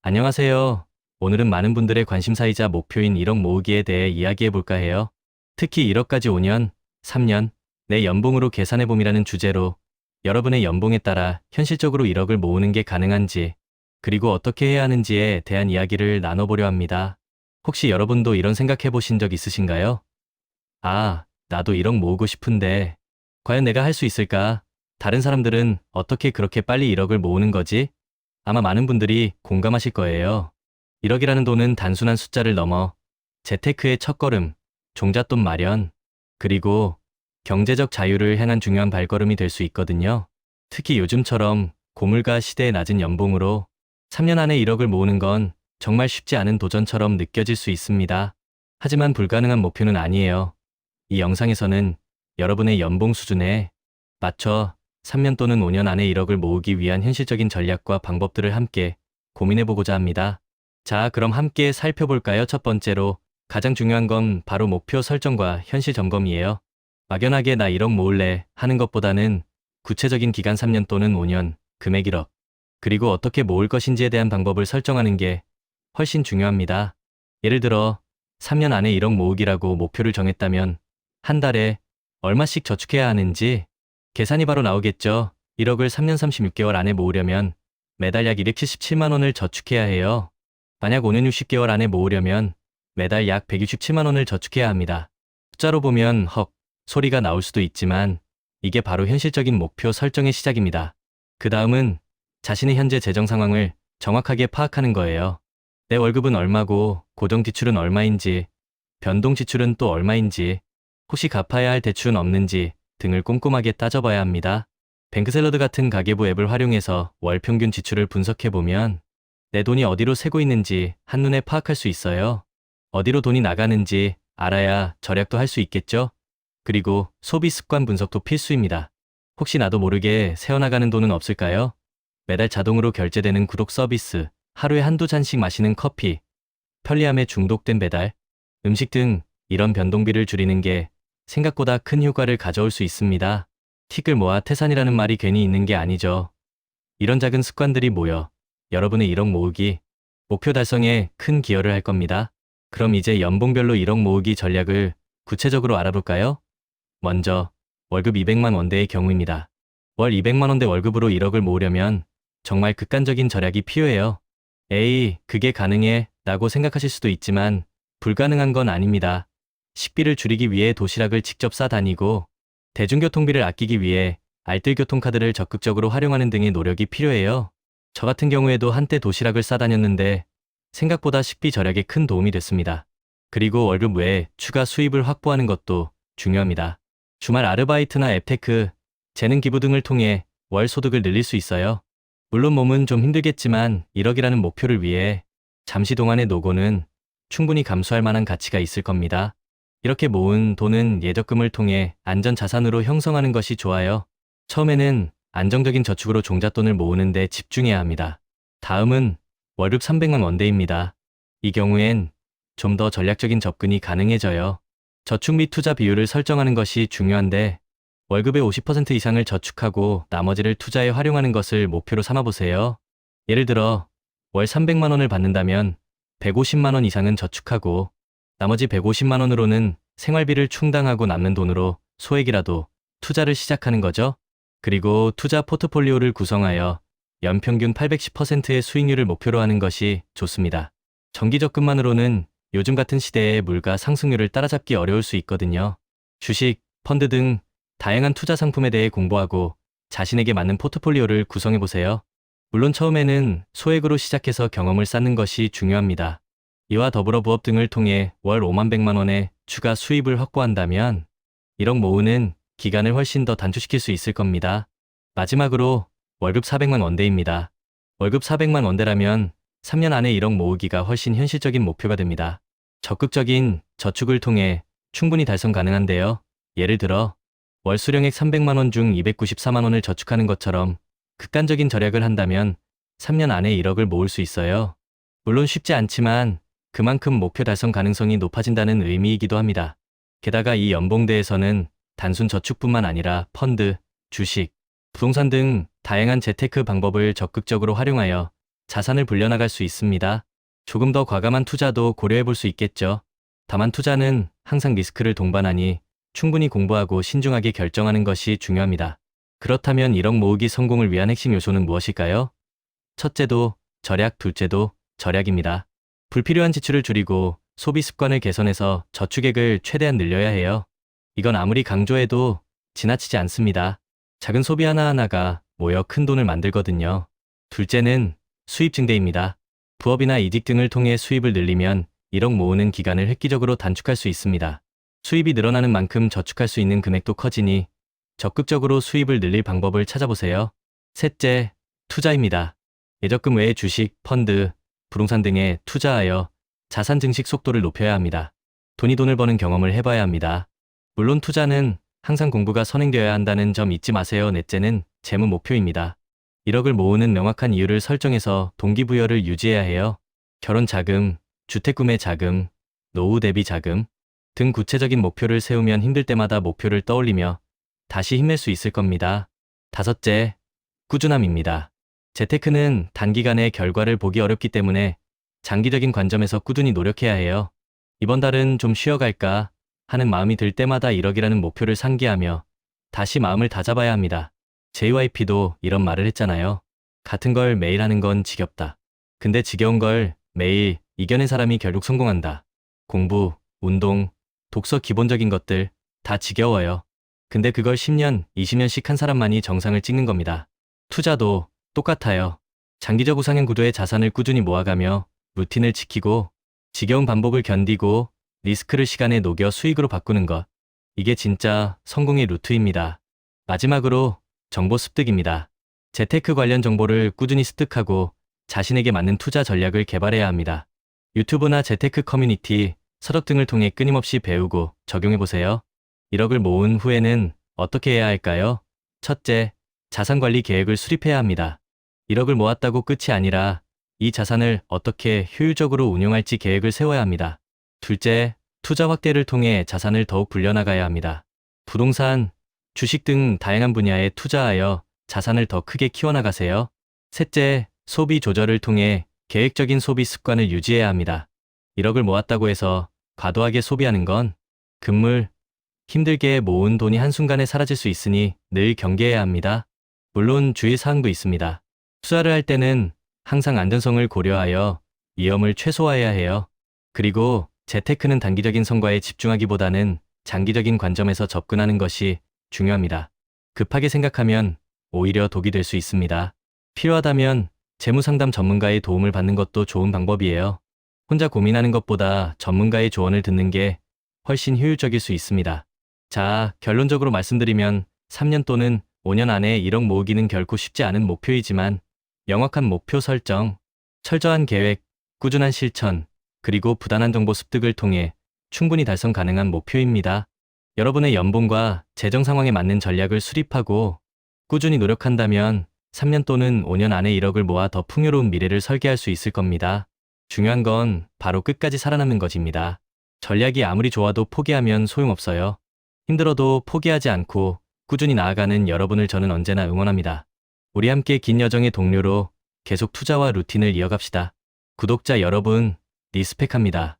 안녕하세요. 오늘은 많은 분들의 관심사이자 목표인 1억 모으기에 대해 이야기해 볼까 해요. 특히 1억까지 5년, 3년, 내 연봉으로 계산해봄이라는 주제로 여러분의 연봉에 따라 현실적으로 1억을 모으는 게 가능한지, 그리고 어떻게 해야 하는지에 대한 이야기를 나눠보려 합니다. 혹시 여러분도 이런 생각해 보신 적 있으신가요? 아, 나도 1억 모으고 싶은데, 과연 내가 할 수 있을까? 다른 사람들은 어떻게 그렇게 빨리 1억을 모으는 거지? 아마 많은 분들이 공감하실 거예요. 1억이라는 돈은 단순한 숫자를 넘어 재테크의 첫걸음, 종잣돈 마련, 그리고 경제적 자유를 향한 중요한 발걸음이 될 수 있거든요. 특히 요즘처럼 고물가 시대의 낮은 연봉으로 3년 안에 1억을 모으는 건 정말 쉽지 않은 도전처럼 느껴질 수 있습니다. 하지만 불가능한 목표는 아니에요. 이 영상에서는 여러분의 연봉 수준에 맞춰 3년 또는 5년 안에 1억을 모으기 위한 현실적인 전략과 방법들을 함께 고민해보고자 합니다. 자, 그럼 함께 살펴볼까요? 첫 번째로 가장 중요한 건 바로 목표 설정과 현실 점검이에요. 막연하게 나 1억 모을래 하는 것보다는 구체적인 기간 3년 또는 5년, 금액 1억, 그리고 어떻게 모을 것인지에 대한 방법을 설정하는 게 훨씬 중요합니다. 예를 들어 3년 안에 1억 모으기라고 목표를 정했다면 한 달에 얼마씩 저축해야 하는지 계산이 바로 나오겠죠. 1억을 3년 36개월 안에 모으려면 매달 약 277만 원을 저축해야 해요. 만약 5년 60개월 안에 모으려면 매달 약 167만 원을 저축해야 합니다. 숫자로 보면 헉, 소리가 나올 수도 있지만 이게 바로 현실적인 목표 설정의 시작입니다. 그 다음은 자신의 현재 재정 상황을 정확하게 파악하는 거예요. 내 월급은 얼마고 고정 지출은 얼마인지, 변동 지출은 또 얼마인지, 혹시 갚아야 할 대출은 없는지 등을 꼼꼼하게 따져봐야 합니다. 뱅크샐러드 같은 가계부 앱을 활용해서 월 평균 지출을 분석해보면 내 돈이 어디로 새고 있는지 한눈에 파악할 수 있어요. 어디로 돈이 나가는지 알아야 절약도 할 수 있겠죠? 그리고 소비 습관 분석도 필수입니다. 혹시 나도 모르게 새어나가는 돈은 없을까요? 매달 자동으로 결제되는 구독 서비스, 하루에 한두 잔씩 마시는 커피, 편리함에 중독된 배달, 음식 등 이런 변동비를 줄이는 게 생각보다 큰 효과를 가져올 수 있습니다. 틱을 모아 태산이라는 말이 괜히 있는 게 아니죠. 이런 작은 습관들이 모여 여러분의 1억 모으기, 목표 달성에 큰 기여를 할 겁니다. 그럼 이제 연봉별로 1억 모으기 전략을 구체적으로 알아볼까요? 먼저 월급 200만 원대의 경우입니다. 월 200만 원대 월급으로 1억을 모으려면 정말 극단적인 절약이 필요해요. 에이, 그게 가능해 라고 생각하실 수도 있지만 불가능한 건 아닙니다. 식비를 줄이기 위해 도시락을 직접 싸 다니고 대중교통비를 아끼기 위해 알뜰 교통카드를 적극적으로 활용하는 등의 노력이 필요해요. 저 같은 경우에도 한때 도시락을 싸 다녔는데 생각보다 식비 절약에 큰 도움이 됐습니다. 그리고 월급 외에 추가 수입을 확보하는 것도 중요합니다. 주말 아르바이트나 앱테크, 재능 기부 등을 통해 월 소득을 늘릴 수 있어요. 물론 몸은 좀 힘들겠지만 1억이라는 목표를 위해 잠시 동안의 노고는 충분히 감수할 만한 가치가 있을 겁니다. 이렇게 모은 돈은 예적금을 통해 안전자산으로 형성하는 것이 좋아요. 처음에는 안정적인 저축으로 종잣돈을 모으는 데 집중해야 합니다. 다음은 월급 300만 원대입니다. 이 경우엔 좀 더 전략적인 접근이 가능해져요. 저축 및 투자 비율을 설정하는 것이 중요한데 월급의 50% 이상을 저축하고 나머지를 투자에 활용하는 것을 목표로 삼아보세요. 예를 들어 월 300만 원을 받는다면 150만 원 이상은 저축하고 나머지 150만 원으로는 생활비를 충당하고 남는 돈으로 소액이라도 투자를 시작하는 거죠. 그리고 투자 포트폴리오를 구성하여 연평균 810%의 수익률을 목표로 하는 것이 좋습니다. 정기 적금만으로는 요즘 같은 시대에 물가 상승률을 따라잡기 어려울 수 있거든요. 주식, 펀드 등 다양한 투자 상품에 대해 공부하고 자신에게 맞는 포트폴리오를 구성해보세요. 물론 처음에는 소액으로 시작해서 경험을 쌓는 것이 중요합니다. 이와 더불어 부업 등을 통해 월 5만 100만 원의 추가 수입을 확보한다면 1억 모으는 기간을 훨씬 더 단축시킬 수 있을 겁니다. 마지막으로 월급 400만 원대입니다. 월급 400만 원대라면 3년 안에 1억 모으기가 훨씬 현실적인 목표가 됩니다. 적극적인 저축을 통해 충분히 달성 가능한데요. 예를 들어 월 수령액 300만 원 중 294만 원을 저축하는 것처럼 극단적인 절약을 한다면 3년 안에 1억을 모을 수 있어요. 물론 쉽지 않지만 그만큼 목표 달성 가능성이 높아진다는 의미이기도 합니다. 게다가 이 연봉대에서는 단순 저축뿐만 아니라 펀드, 주식, 부동산 등 다양한 재테크 방법을 적극적으로 활용하여 자산을 불려나갈 수 있습니다. 조금 더 과감한 투자도 고려해 볼 수 있겠죠. 다만 투자는 항상 리스크를 동반하니 충분히 공부하고 신중하게 결정하는 것이 중요합니다. 그렇다면 1억 모으기 성공을 위한 핵심 요소는 무엇일까요? 첫째도 절약, 둘째도 절약입니다. 불필요한 지출을 줄이고 소비 습관을 개선해서 저축액을 최대한 늘려야 해요. 이건 아무리 강조해도 지나치지 않습니다. 작은 소비 하나하나가 모여 큰 돈을 만들거든요. 둘째는 수입 증대입니다. 부업이나 이직 등을 통해 수입을 늘리면 1억 모으는 기간을 획기적으로 단축할 수 있습니다. 수입이 늘어나는 만큼 저축할 수 있는 금액도 커지니 적극적으로 수입을 늘릴 방법을 찾아보세요. 셋째, 투자입니다. 예적금 외에 주식, 펀드, 부동산 등에 투자하여 자산 증식 속도를 높여야 합니다. 돈이 돈을 버는 경험을 해봐야 합니다. 물론 투자는 항상 공부가 선행되어야 한다는 점 잊지 마세요. 넷째는 재무 목표입니다. 1억을 모으는 명확한 이유를 설정해서 동기부여를 유지해야 해요. 결혼 자금, 주택 구매 자금, 노후 대비 자금 등 구체적인 목표를 세우면 힘들 때마다 목표를 떠올리며 다시 힘낼 수 있을 겁니다. 다섯째, 꾸준함입니다. 재테크는 단기간에 결과를 보기 어렵기 때문에 장기적인 관점에서 꾸준히 노력해야 해요. 이번 달은 좀 쉬어갈까 하는 마음이 들 때마다 1억이라는 목표를 상기하며 다시 마음을 다잡아야 합니다. JYP도 이런 말을 했잖아요. 같은 걸 매일 하는 건 지겹다. 근데 지겨운 걸 매일 이겨낸 사람이 결국 성공한다. 공부, 운동, 독서 기본적인 것들 다 지겨워요. 근데 그걸 10년, 20년씩 한 사람만이 정상을 찍는 겁니다. 투자도 똑같아요. 장기적 우상향 구도의 자산을 꾸준히 모아가며 루틴을 지키고 지겨운 반복을 견디고 리스크를 시간에 녹여 수익으로 바꾸는 것. 이게 진짜 성공의 루트입니다. 마지막으로 정보 습득입니다. 재테크 관련 정보를 꾸준히 습득하고 자신에게 맞는 투자 전략을 개발해야 합니다. 유튜브나 재테크 커뮤니티, 서적 등을 통해 끊임없이 배우고 적용해보세요. 1억을 모은 후에는 어떻게 해야 할까요? 첫째, 자산관리 계획을 수립해야 합니다. 1억을 모았다고 끝이 아니라 이 자산을 어떻게 효율적으로 운용할지 계획을 세워야 합니다. 둘째, 투자 확대를 통해 자산을 더욱 불려나가야 합니다. 부동산, 주식 등 다양한 분야에 투자하여 자산을 더 크게 키워나가세요. 셋째, 소비 조절을 통해 계획적인 소비 습관을 유지해야 합니다. 1억을 모았다고 해서 과도하게 소비하는 건 금물, 힘들게 모은 돈이 한순간에 사라질 수 있으니 늘 경계해야 합니다. 물론 주의사항도 있습니다. 투자를 할 때는 항상 안전성을 고려하여 위험을 최소화해야 해요. 그리고 재테크는 단기적인 성과에 집중하기보다는 장기적인 관점에서 접근하는 것이 중요합니다. 급하게 생각하면 오히려 독이 될 수 있습니다. 필요하다면 재무상담 전문가의 도움을 받는 것도 좋은 방법이에요. 혼자 고민하는 것보다 전문가의 조언을 듣는 게 훨씬 효율적일 수 있습니다. 자, 결론적으로 말씀드리면 3년 또는 5년 안에 1억 모으기는 결코 쉽지 않은 목표이지만 명확한 목표 설정, 철저한 계획, 꾸준한 실천, 그리고 부단한 정보 습득을 통해 충분히 달성 가능한 목표입니다. 여러분의 연봉과 재정 상황에 맞는 전략을 수립하고 꾸준히 노력한다면 3년 또는 5년 안에 1억을 모아 더 풍요로운 미래를 설계할 수 있을 겁니다. 중요한 건 바로 끝까지 살아남는 것입니다. 전략이 아무리 좋아도 포기하면 소용없어요. 힘들어도 포기하지 않고 꾸준히 나아가는 여러분을 저는 언제나 응원합니다. 우리 함께 긴 여정의 동료로 계속 투자와 루틴을 이어갑시다. 구독자 여러분, 리스펙합니다.